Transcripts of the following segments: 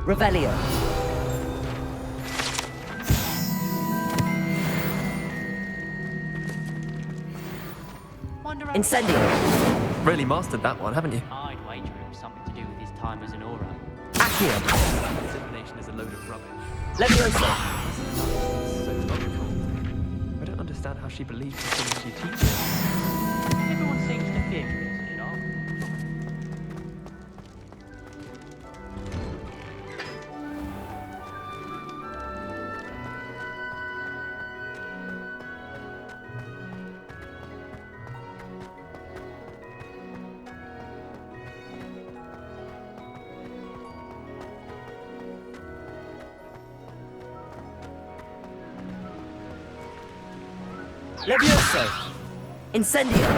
Revelio. Incendio. Really mastered that one, haven't you? I'd wager it was something to do with his time as an aura. Accio. Simulation is a load of rubbish. Leviosa. So logical. I don't understand how she believes the things she teaches. Everyone seems to think this, you know? Levioso. Incendio.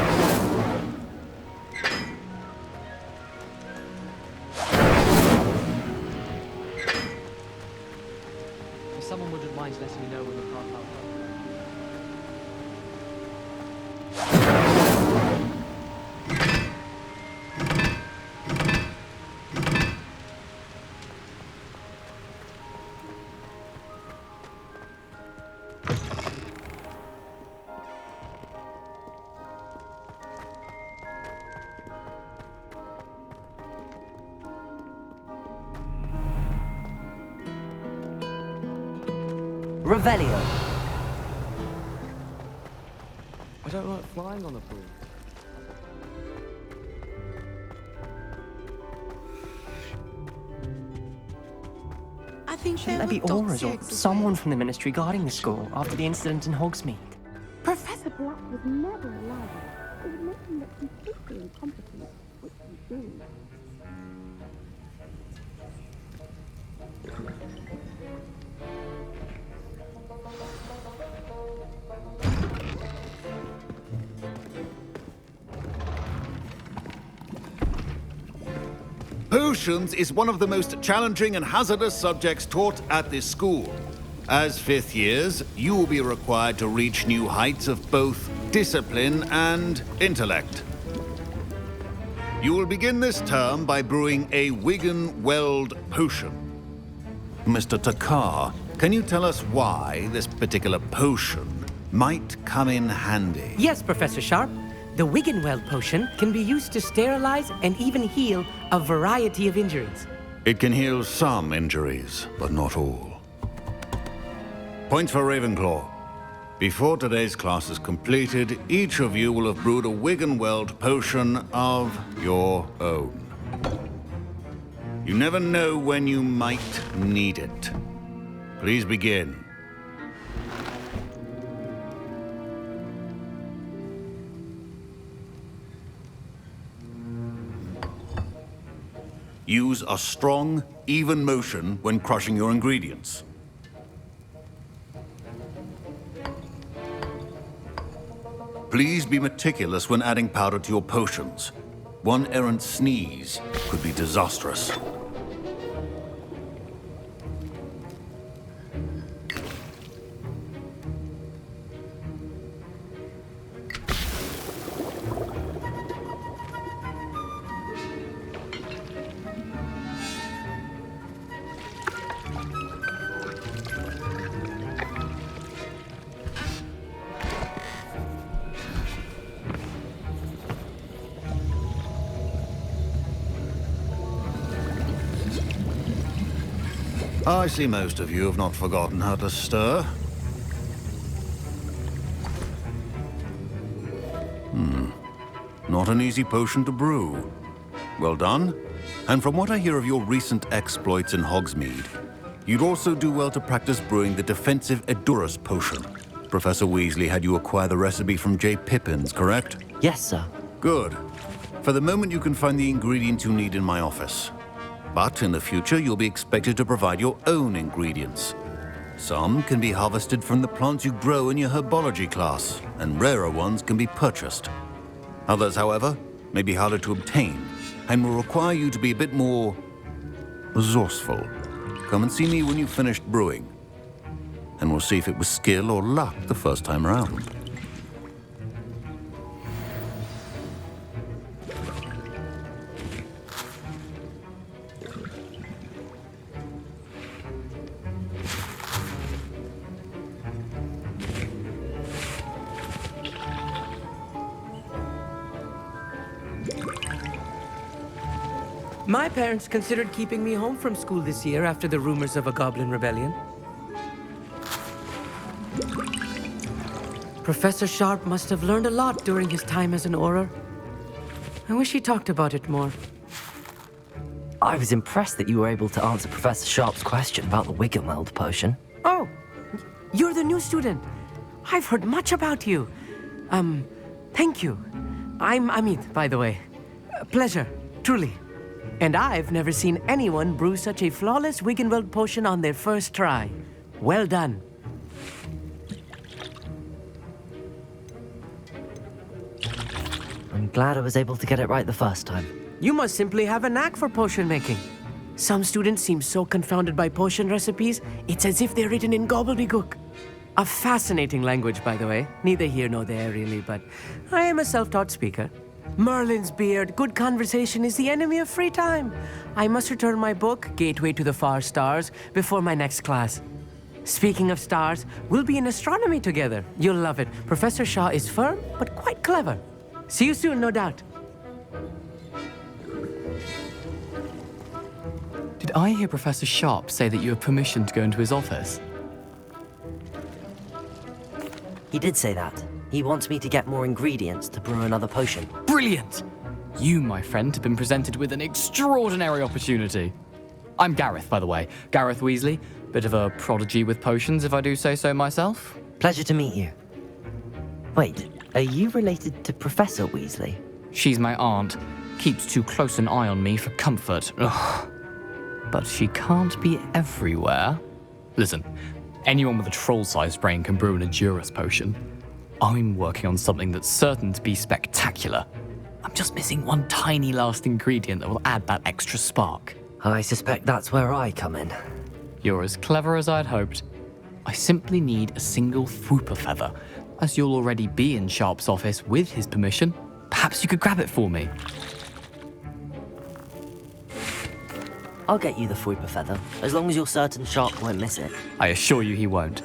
If someone wouldn't mind letting me know when the path out. Revelio. I don't like flying on the pool. I think Shouldn't there be auras or someone from the ministry guarding the school after the incident in Hogsmeade? Professor Black was never allowed. It would make him look completely incompetent, which he did. Potions is one of the most challenging and hazardous subjects taught at this school. As fifth years, you will be required to reach new heights of both discipline and intellect. You will begin this term by brewing a Wigan Weld potion. Mr. Takar, can you tell us why this particular potion might come in handy? Yes, Professor Sharp. The Wiggenweld potion can be used to sterilize and even heal a variety of injuries. It can heal some injuries, but not all. Points for Ravenclaw. Before today's class is completed, each of you will have brewed a Wiggenweld potion of your own. You never know when you might need it. Please begin. Use a strong, even motion when crushing your ingredients. Please be meticulous when adding powder to your potions. One errant sneeze could be disastrous. I see most of you have not forgotten how to stir. Not an easy potion to brew. Well done. And from what I hear of your recent exploits in Hogsmeade, you'd also do well to practice brewing the defensive Edurus potion. Professor Weasley had you acquire the recipe from J. Pippins, correct? Yes, sir. Good. For the moment, you can find the ingredients you need in my office. But in the future, you'll be expected to provide your own ingredients. Some can be harvested from the plants you grow in your herbology class, and rarer ones can be purchased. Others, however, may be harder to obtain, and will require you to be a bit more resourceful. Come and see me when you've finished brewing, and we'll see if it was skill or luck the first time around. My parents considered keeping me home from school this year after the rumors of a goblin rebellion. Professor Sharp must have learned a lot during his time as an Auror. I wish he talked about it more. I was impressed that you were able to answer Professor Sharp's question about the Wiggenweld potion. Oh, you're the new student. I've heard much about you. Thank you. I'm Amit, by the way. Pleasure, truly. And I've never seen anyone brew such a flawless Wiggenweld potion on their first try. Well done. I'm glad I was able to get it right the first time. You must simply have a knack for potion making. Some students seem so confounded by potion recipes, it's as if they're written in gobbledygook. A fascinating language, by the way. Neither here nor there, really, but I am a self-taught speaker. Merlin's beard, good conversation is the enemy of free time. I must return my book, Gateway to the Far Stars, before my next class. Speaking of stars, we'll be in astronomy together. You'll love it. Professor Shaw is firm, but quite clever. See you soon, no doubt. Did I hear Professor Sharp say that you have permission to go into his office? He did say that. He wants me to get more ingredients to brew another potion. Brilliant! You, my friend, have been presented with an extraordinary opportunity. I'm Gareth, by the way. Gareth Weasley. Bit of a prodigy with potions, if I do say so myself. Pleasure to meet you. Wait, are you related to Professor Weasley? She's my aunt. Keeps too close an eye on me for comfort. Ugh. But she can't be everywhere. Listen, anyone with a troll-sized brain can brew an Edurus potion. I'm working on something that's certain to be spectacular. I'm just missing one tiny last ingredient that will add that extra spark. I suspect that's where I come in. You're as clever as I'd hoped. I simply need a single Fwooper feather. As you'll already be in Sharp's office with his permission, perhaps you could grab it for me. I'll get you the Fwooper feather, as long as you're certain Sharp won't miss it. I assure you he won't.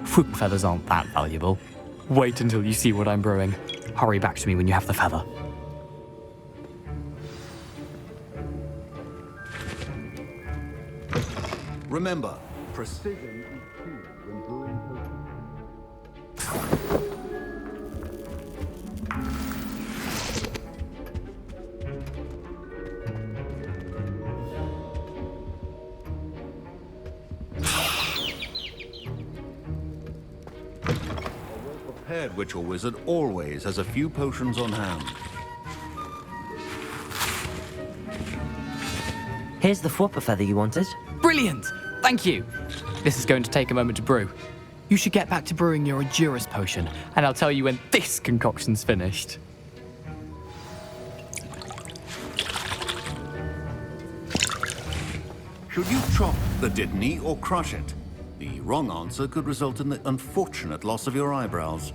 Fwooper feathers aren't that valuable. Wait until you see what I'm brewing. Hurry back to me when you have the feather. Remember, precision is key when brewing potions. A well-prepared witch or wizard always has a few potions on hand. Here's the Fwooper feather you wanted. Brilliant! Thank you! This is going to take a moment to brew. You should get back to brewing your Edurus potion, and I'll tell you when this concoction's finished. Should you chop the Dittany or crush it? The wrong answer could result in the unfortunate loss of your eyebrows.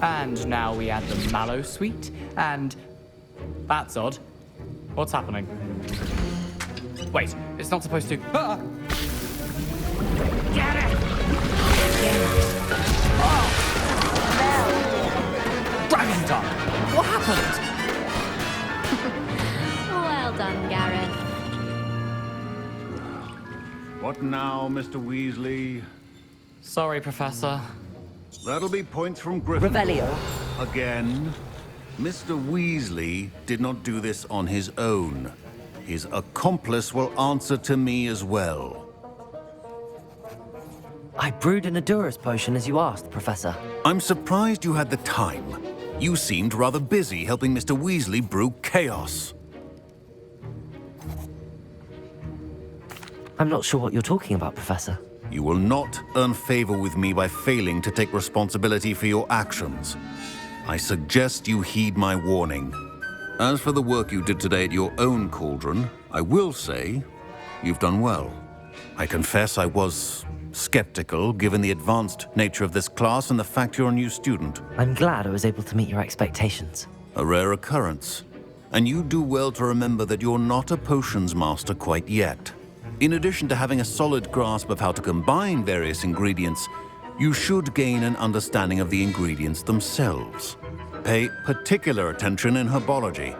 And now we add the mallow sweet, and... That's odd. What's happening? Wait, it's not supposed to... Ah! Get it! Oh! Dragon tongue! What happened? Well done, Gareth. What now, Mr. Weasley? Sorry, Professor. That'll be points from Gryffindor. Revelio. Again. Mr. Weasley did not do this on his own. His accomplice will answer to me as well. I brewed an Adurus potion as you asked, Professor. I'm surprised you had the time. You seemed rather busy helping Mr. Weasley brew chaos. I'm not sure what you're talking about, Professor. You will not earn favor with me by failing to take responsibility for your actions. I suggest you heed my warning. As for the work you did today at your own cauldron, I will say you've done well. I confess I was skeptical, given the advanced nature of this class and the fact you're a new student. I'm glad I was able to meet your expectations. A rare occurrence. And you do well to remember that you're not a potions master quite yet. In addition to having a solid grasp of how to combine various ingredients, you should gain an understanding of the ingredients themselves. Pay particular attention in herbology.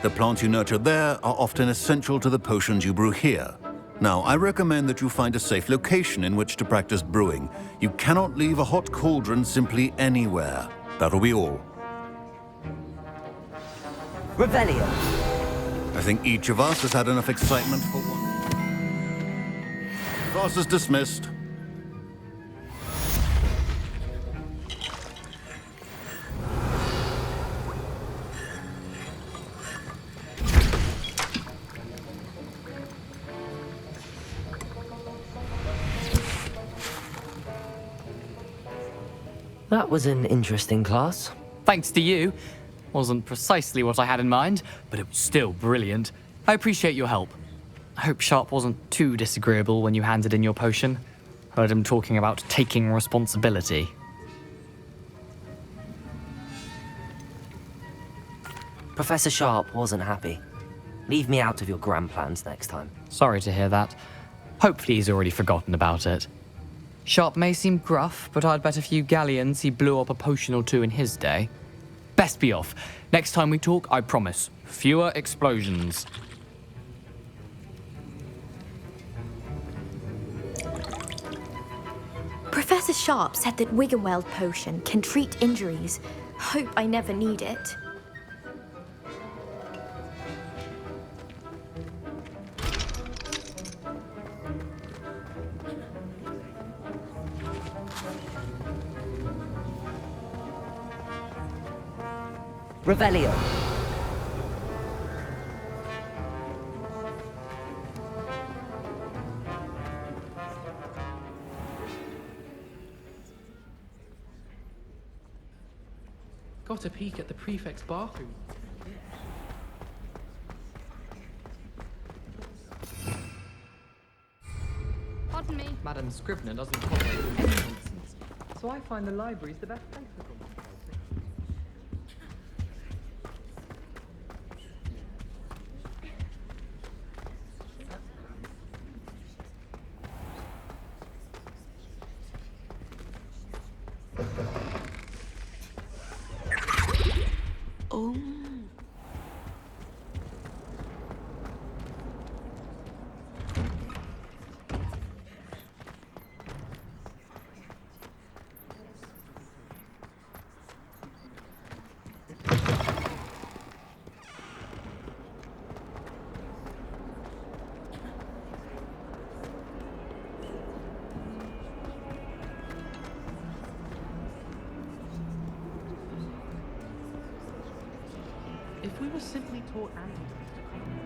The plants you nurture there are often essential to the potions you brew here. Now, I recommend that you find a safe location in which to practice brewing. You cannot leave a hot cauldron simply anywhere. That'll be all. Revelio. I think each of us has had enough excitement for one. Class is dismissed. That was an interesting class. Thanks to you. Wasn't precisely what I had in mind, but it was still brilliant. I appreciate your help. I hope Sharp wasn't too disagreeable when you handed in your potion. Heard him talking about taking responsibility. Professor Sharp wasn't happy. Leave me out of your grand plans next time. Sorry to hear that. Hopefully he's already forgotten about it. Sharp may seem gruff, but I'd bet a few galleons he blew up a potion or two in his day. Best be off. Next time we talk, I promise. Fewer explosions. Professor Sharp said that Wiggenweld potion can treat injuries. Hope I never need it. Revelio. Got a peek at the prefect's bathroom. Pardon me. Madam Scribner doesn't tolerate any nonsense, so I find the library's the best place for them. Oh. If we were simply taught antidotes to common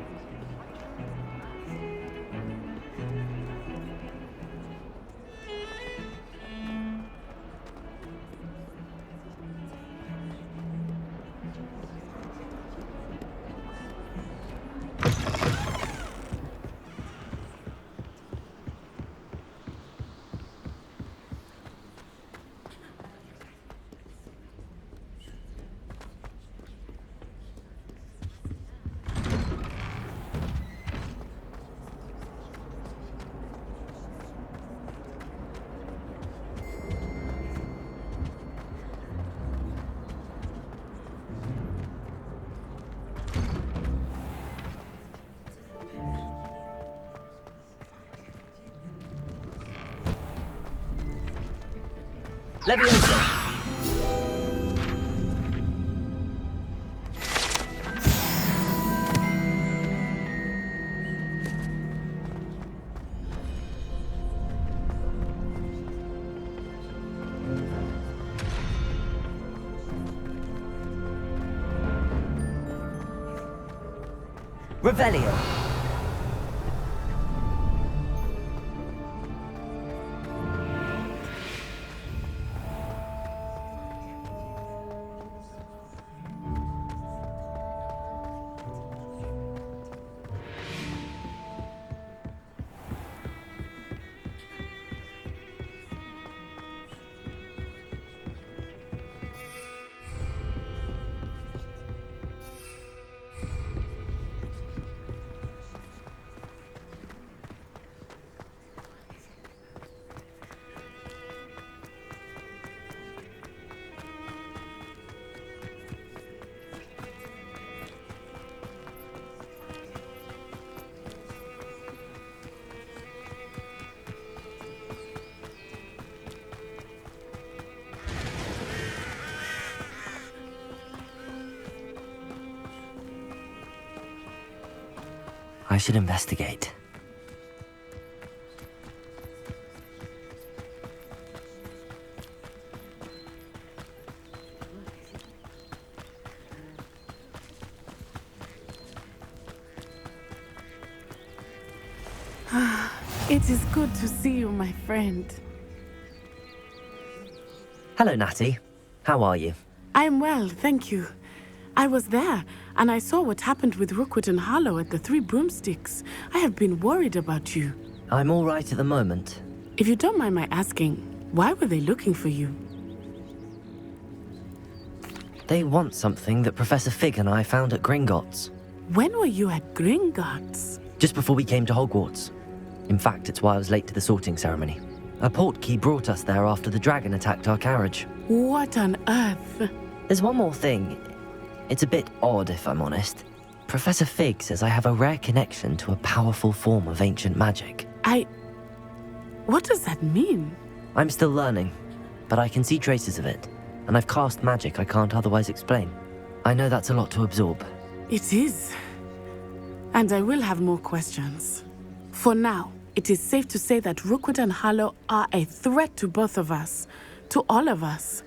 Leviosa! Revelio! I should investigate. It is good to see you, my friend. Hello, Natty. How are you? I am well, thank you. I was there, and I saw what happened with Rookwood and Harlow at the Three Broomsticks. I have been worried about you. I'm all right at the moment. If you don't mind my asking, why were they looking for you? They want something that Professor Fig and I found at Gringotts. When were you at Gringotts? Just before we came to Hogwarts. In fact, it's why I was late to the sorting ceremony. A portkey brought us there after the dragon attacked our carriage. What on earth? There's one more thing. It's a bit odd, if I'm honest. Professor Fig says I have a rare connection to a powerful form of ancient magic. What does that mean? I'm still learning, but I can see traces of it, and I've cast magic I can't otherwise explain. I know that's a lot to absorb. It is. And I will have more questions. For now, it is safe to say that Rookwood and Harlow are a threat to both of us, to all of us,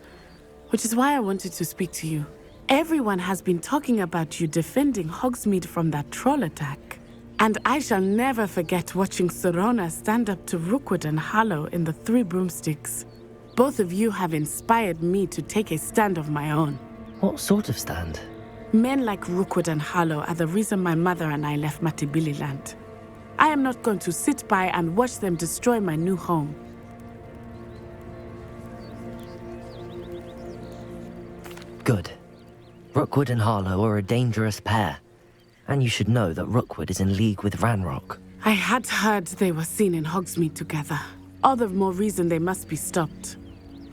which is why I wanted to speak to you. Everyone has been talking about you defending Hogsmeade from that troll attack. And I shall never forget watching Serona stand up to Rookwood and Harlow in the Three Broomsticks. Both of you have inspired me to take a stand of my own. What sort of stand? Men like Rookwood and Harlow are the reason my mother and I left Matibililand. I am not going to sit by and watch them destroy my new home. Good. Rookwood and Harlow are a dangerous pair. And you should know that Rookwood is in league with Ranrock. I had heard they were seen in Hogsmeade together. All the more reason they must be stopped.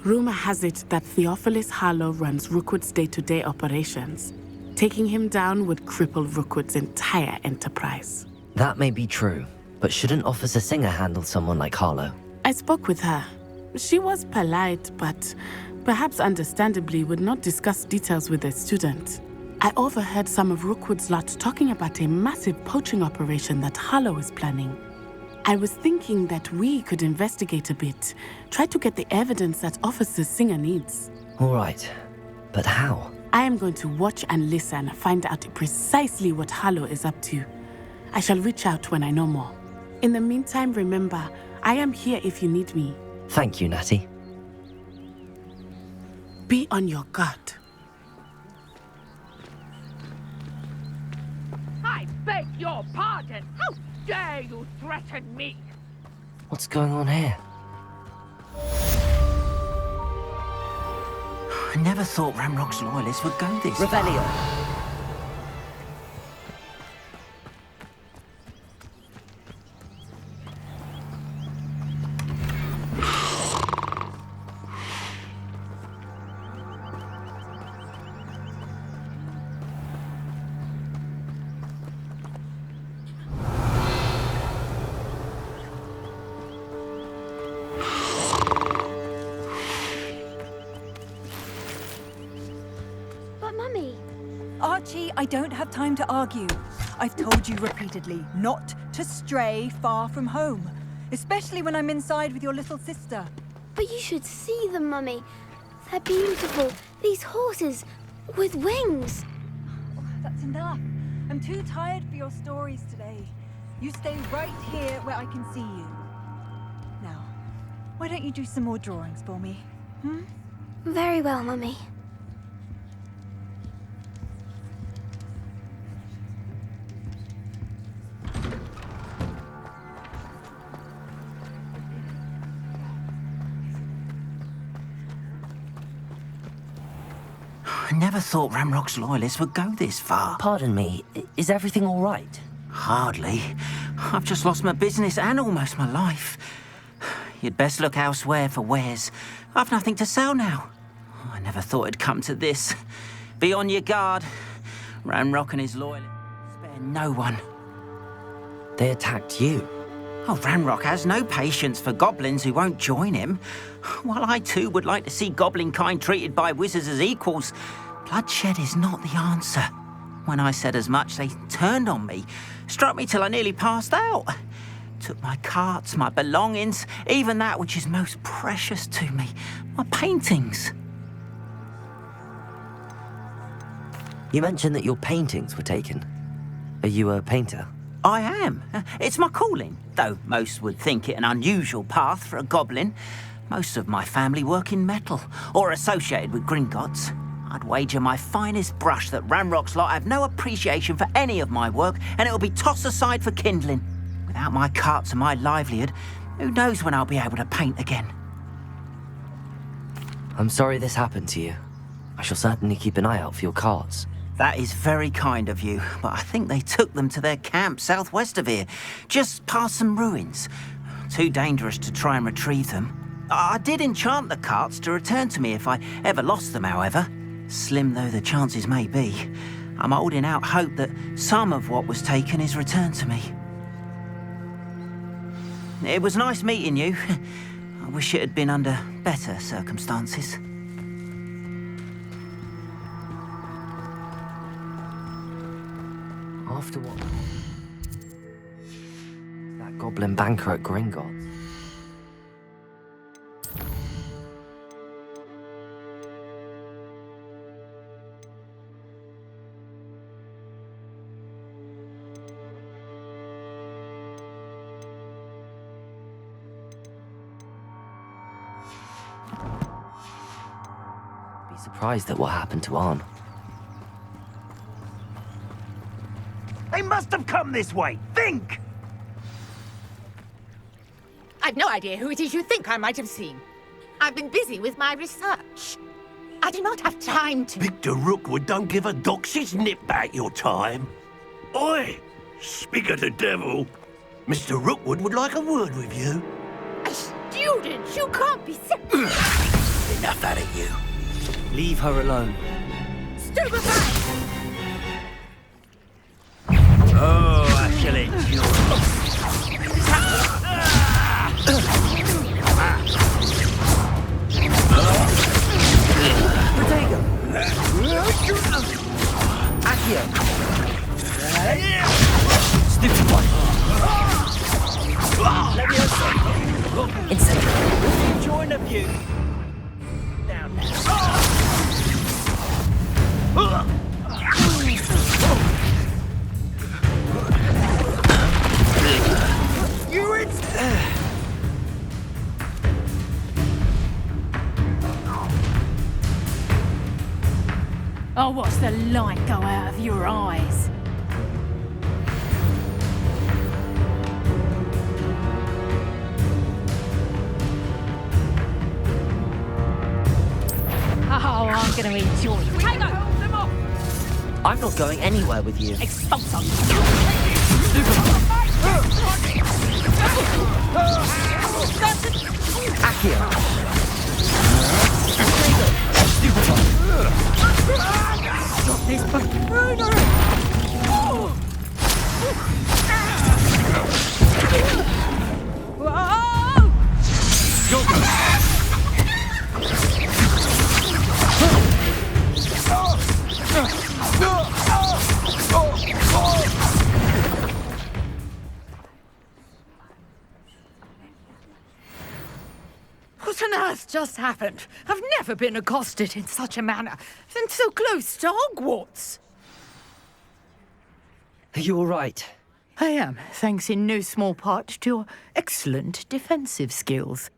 Rumor has it that Theophilus Harlow runs Rookwood's day-to-day operations. Taking him down would cripple Rookwood's entire enterprise. That may be true, but shouldn't Officer Singer handle someone like Harlow? I spoke with her. She was polite, but perhaps understandably would not discuss details with a student. I overheard some of Rookwood's lot talking about a massive poaching operation that Harlow is planning. I was thinking that we could investigate a bit, try to get the evidence that Officer Singer needs. All right, but how? I am going to watch and listen, find out precisely what Harlow is up to. I shall reach out when I know more. In the meantime, remember, I am here if you need me. Thank you, Natty. Be on your guard. I beg your pardon! How dare you threaten me? What's going on here? I never thought Ramrock's loyalists would go this far. Revelio! Archie, I don't have time to argue. I've told you repeatedly not to stray far from home, especially when I'm inside with your little sister. But you should see them, Mummy. They're beautiful. These horses with wings. Oh, that's enough. I'm too tired for your stories today. You stay right here where I can see you. Now, why don't you do some more drawings for me? Very well, Mummy. I never thought Ramrock's loyalists would go this far. Pardon me, is everything all right? Hardly. I've just lost my business and almost my life. You'd best look elsewhere for wares. I've nothing to sell now. I never thought it'd come to this. Be on your guard. Ramrock and his loyalists spare no one. They attacked you? Oh, Ramrock has no patience for goblins who won't join him. While I too would like to see goblin kind treated by wizards as equals, bloodshed is not the answer. When I said as much, they turned on me, struck me till I nearly passed out. Took my carts, my belongings, even that which is most precious to me, my paintings. You mentioned that your paintings were taken. Are you a painter? I am. It's my calling, though most would think it an unusual path for a goblin. Most of my family work in metal, or associated with Gringotts. I'd wager my finest brush that Ramrock's lot have no appreciation for any of my work, and it'll be tossed aside for kindling. Without my carts and my livelihood, who knows when I'll be able to paint again? I'm sorry this happened to you. I shall certainly keep an eye out for your carts. That is very kind of you, but I think they took them to their camp southwest of here, just past some ruins. Too dangerous to try and retrieve them. I did enchant the carts to return to me if I ever lost them, however. Slim though the chances may be, I'm holding out hope that some of what was taken is returned to me. It was nice meeting you. I wish it had been under better circumstances. After what? That goblin banker at Gringotts. Be surprised at what happened to Arn. They must have come this way. Think! I've no idea who it is you think I might have seen. I've been busy with my research. I do not have time to... Victor Rookwood don't give a doxy's nip back your time. Oi! Speak of the devil. Mr. Rookwood would like a word with you. A student? You can't be Enough out of you. Leave her alone. Stupefy! Oh, I shall endure. Protego! Accio! Stupid one! Insane! Join of you. Down You Oh, watch the light go out of your eyes. Oh, I'm going to enjoy it. Protego, hold them off! I'm not going anywhere with you. Expulso! Accio! Stop this buffoon! What on earth just happened? I've never been accosted in such a manner, and so close to Hogwarts. Are you all right? I am, thanks in no small part to your excellent defensive skills.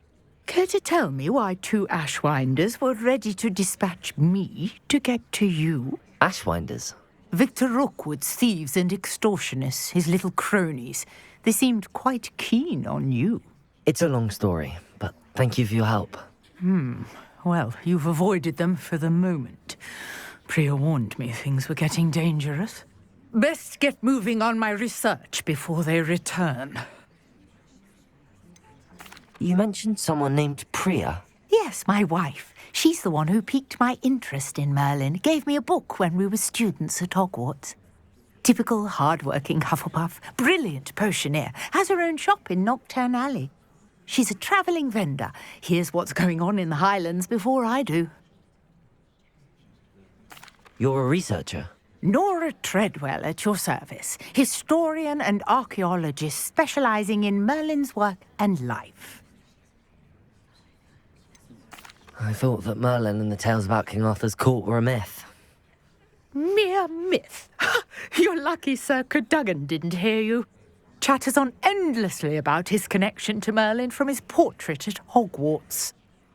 Care to tell me why 2 Ashwinders were ready to dispatch me to get to you? Ashwinders? Victor Rookwood's thieves and extortionists, his little cronies. They seemed quite keen on you. It's a long story, but thank you for your help. Well, you've avoided them for the moment. Priya warned me things were getting dangerous. Best get moving on my research before they return. You mentioned someone named Priya. Yes, my wife. She's the one who piqued my interest in Merlin. Gave me a book when we were students at Hogwarts. Typical hard-working Hufflepuff, brilliant potioneer, has her own shop in Knockturn Alley. She's a travelling vendor. Hears what's going on in the Highlands before I do. You're a researcher? Nora Treadwell at your service, historian and archaeologist specialising in Merlin's work and life. I thought that Merlin and the tales about King Arthur's court were a myth. Mere myth. You're lucky Sir Cadogan didn't hear you. Chatters on endlessly about his connection to Merlin from his portrait at Hogwarts.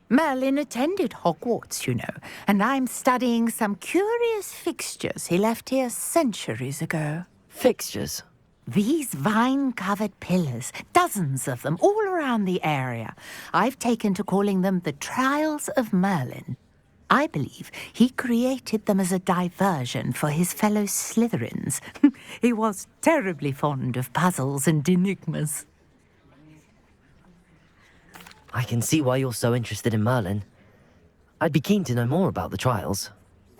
Merlin attended Hogwarts, you know, and I'm studying some curious fixtures he left here centuries ago. Fixtures? These vine-covered pillars, dozens of them, all around the area. I've taken to calling them the Trials of Merlin. I believe he created them as a diversion for his fellow Slytherins. He was terribly fond of puzzles and enigmas. I can see why you're so interested in Merlin. I'd be keen to know more about the trials.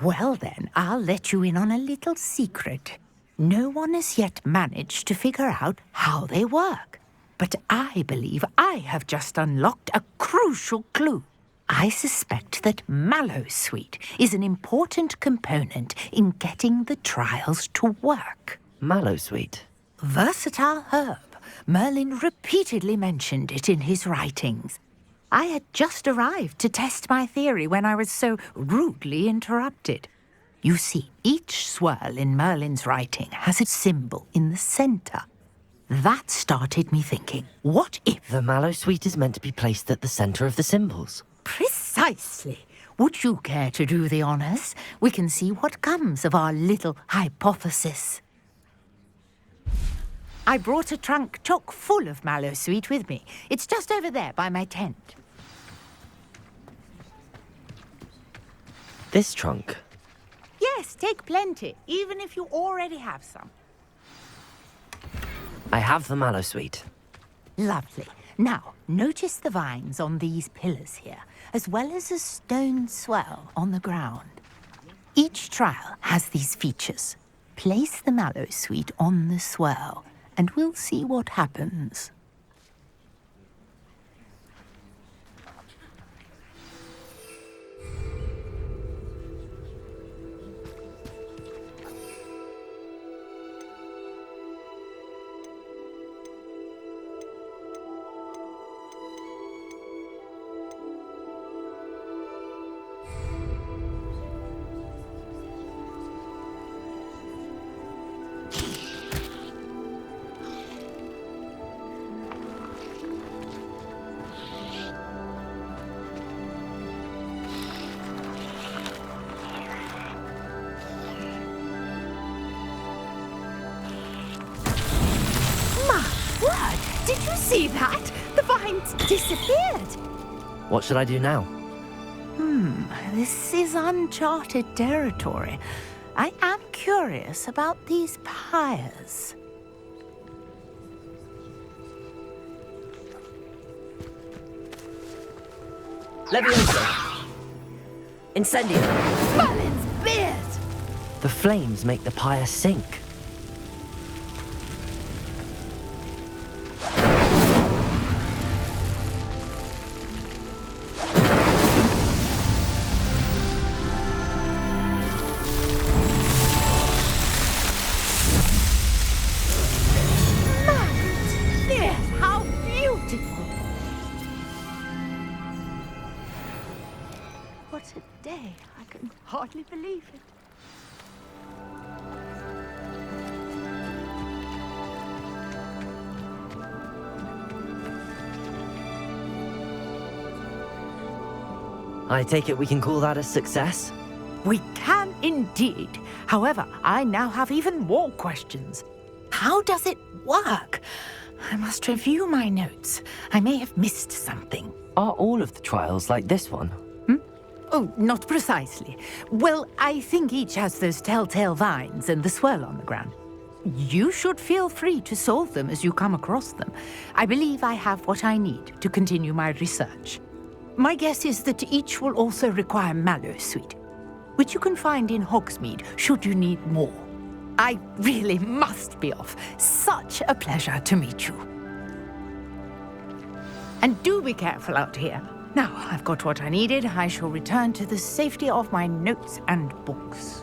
Well then, I'll let you in on a little secret. No one has yet managed to figure out how they work. But I believe I have just unlocked a crucial clue. I suspect that Mallowsweet is an important component in getting the trials to work. Mallowsweet? Versatile herb. Merlin repeatedly mentioned it in his writings. I had just arrived to test my theory when I was so rudely interrupted. You see, each swirl in Merlin's writing has a symbol in the centre. That started me thinking, what if... The Mallowsweet is meant to be placed at the centre of the symbols. Precisely. Would you care to do the honours? We can see what comes of our little hypothesis. I brought a trunk chock full of Mallowsweet with me. It's just over there by my tent. This trunk? Yes, take plenty, even if you already have some. I have the Mallowsweet. Lovely. Now, notice the vines on these pillars here, as well as a stone swell on the ground. Each trial has these features. Place the Mallowsweet on the swell, and we'll see what happens. Did you see that? The vines disappeared. What should I do now? This is uncharted territory. I am curious about these pyres. Leviosa! Incendio! Merlin's beard! The flames make the pyre sink. a day. I can hardly believe it. I take it we can call that a success? We can indeed. However, I now have even more questions. How does it work? I must review my notes. I may have missed something. Are all of the trials like this one? Oh, not precisely. Well, I think each has those telltale vines and the swirl on the ground. You should feel free to solve them as you come across them. I believe I have what I need to continue my research. My guess is that each will also require mallow sweet, which you can find in Hogsmeade should you need more. I really must be off. Such a pleasure to meet you. And do be careful out here. Now I've got what I needed, I shall return to the safety of my notes and books.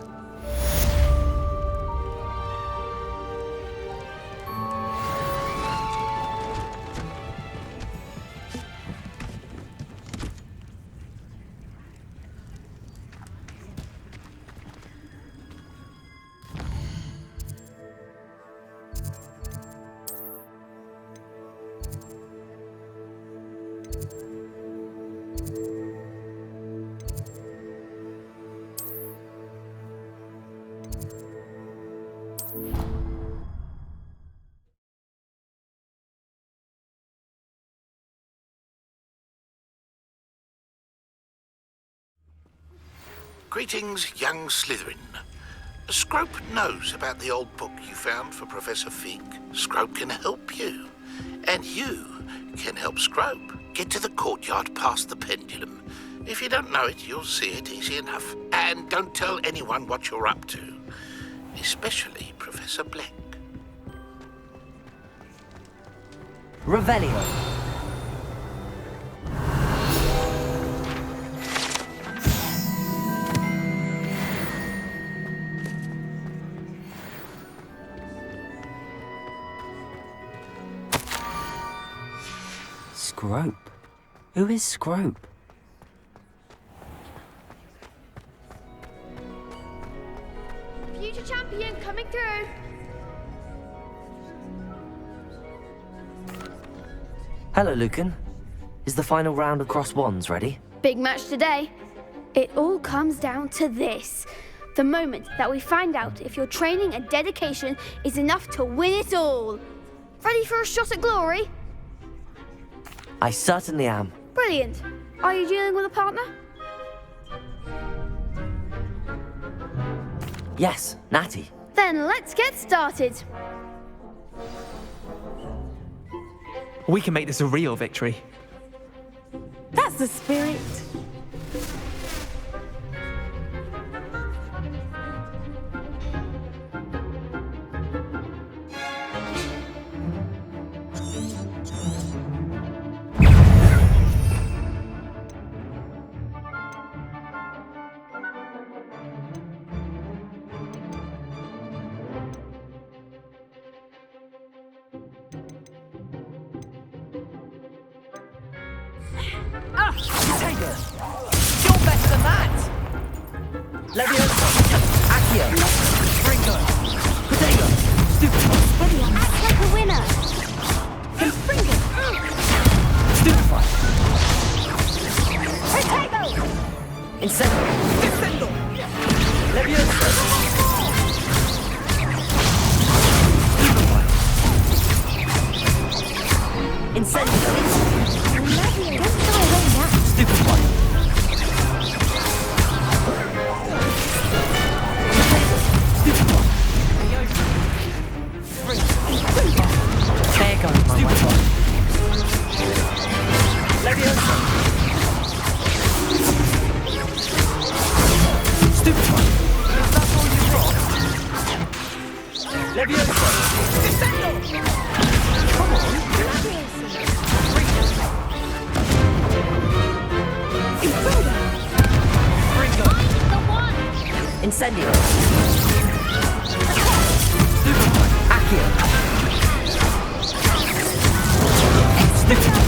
Greetings, young Slytherin. Scrope knows about the old book you found for Professor Fig. Scrope can help you. And you can help Scrope. Get to the courtyard past the pendulum. If you don't know it, you'll see it easy enough. And don't tell anyone what you're up to. Especially Professor Black. Revelio. Scrope? Who is Scrope? Future champion coming through. Hello, Lucan. Is the final round of Cross Wands ready? Big match today. It all comes down to this. The moment that we find out if your training and dedication is enough to win it all. Ready for a shot at glory? I certainly am. Brilliant. Are you dealing with a partner? Yes, Natty. Then let's get started. We can make this a real victory. That's the spirit. Tiger! You're better than that! Leviosa! Accio! Sprinkler! Potato! Stupefy! Act like a winner! Sprinkler! Stupefy! Potato! Incendio! Descendo! Leviosa! Stupefy! Incendio! Stupefy! There goes my Stupefy! Leviosa! Stupefy! Is that all you brought? Leviosa! Descendo! Come on! Incendio! Stupefy! Accio! Stupefy!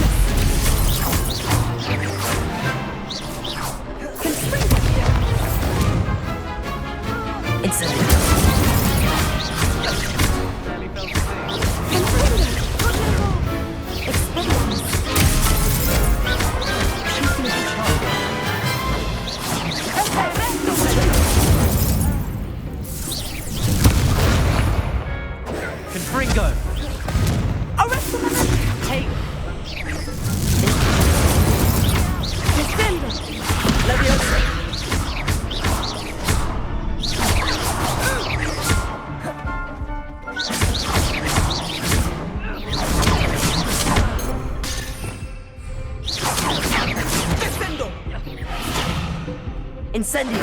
Incendio!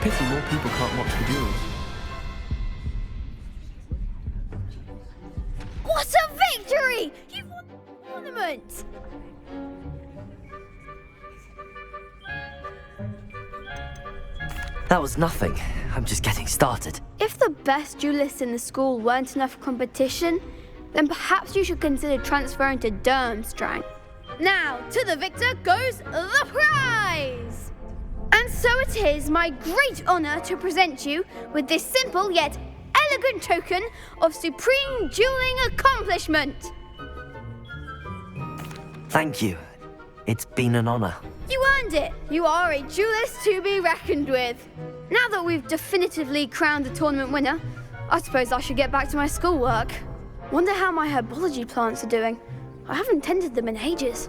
Pity more people can't watch the duels. What a victory! You've won the tournament! That was nothing. I'm just getting started. If the best duelists in the school weren't enough for competition, then perhaps you should consider transferring to Durmstrang. Now, to the victor goes the prize! And so it is my great honour to present you with this simple yet elegant token of supreme dueling accomplishment. Thank you. It's been an honor. You earned it. You are a duelist to be reckoned with. Now that we've definitively crowned the tournament winner, I suppose I should get back to my schoolwork. Wonder how my herbology plants are doing. I haven't tended them in ages.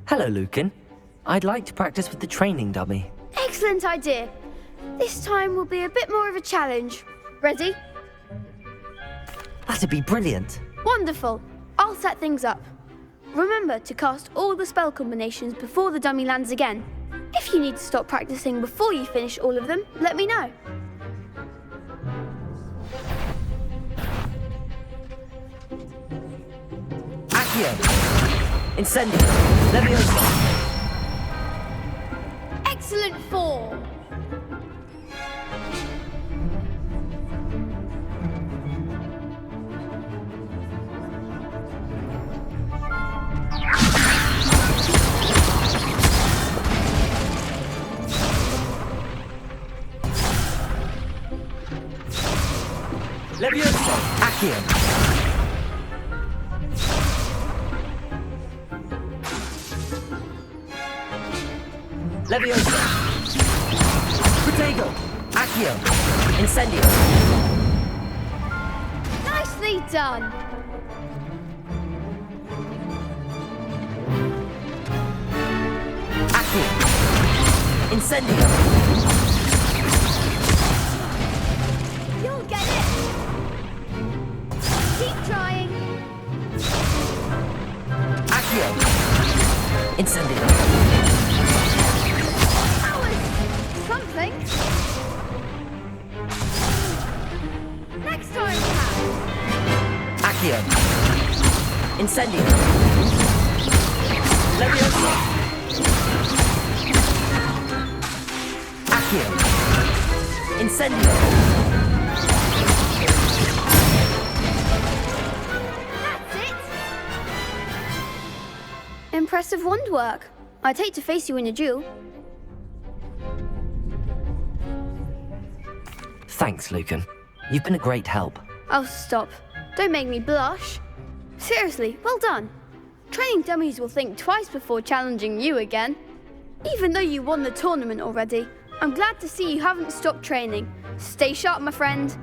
Hello, Lucan. I'd like to practice with the training dummy. Excellent idea. This time will be a bit more of a challenge. Ready? That'd be brilliant. Wonderful. I'll set things up. Remember to cast all the spell combinations before the dummy lands again. If you need to stop practicing before you finish all of them, let me know. Accio! Incendio! Leviosa! Excellent form! Leviosa! Accio! Leviosa! Protego! Accio! Incendio! Nicely done! Accio! Incendio! You'll get it! Keep trying! Accio! Incendio! Something. Next time, perhaps. Accio! Incendio! Leviosa! Accio! Incendio! That's it! Impressive wand work. I'd hate to face you in a duel. Thanks, Lucan. You've been a great help. Oh, stop. Don't make me blush. Seriously, well done. Training dummies will think twice before challenging you again. Even though you won the tournament already, I'm glad to see you haven't stopped training. Stay sharp, my friend.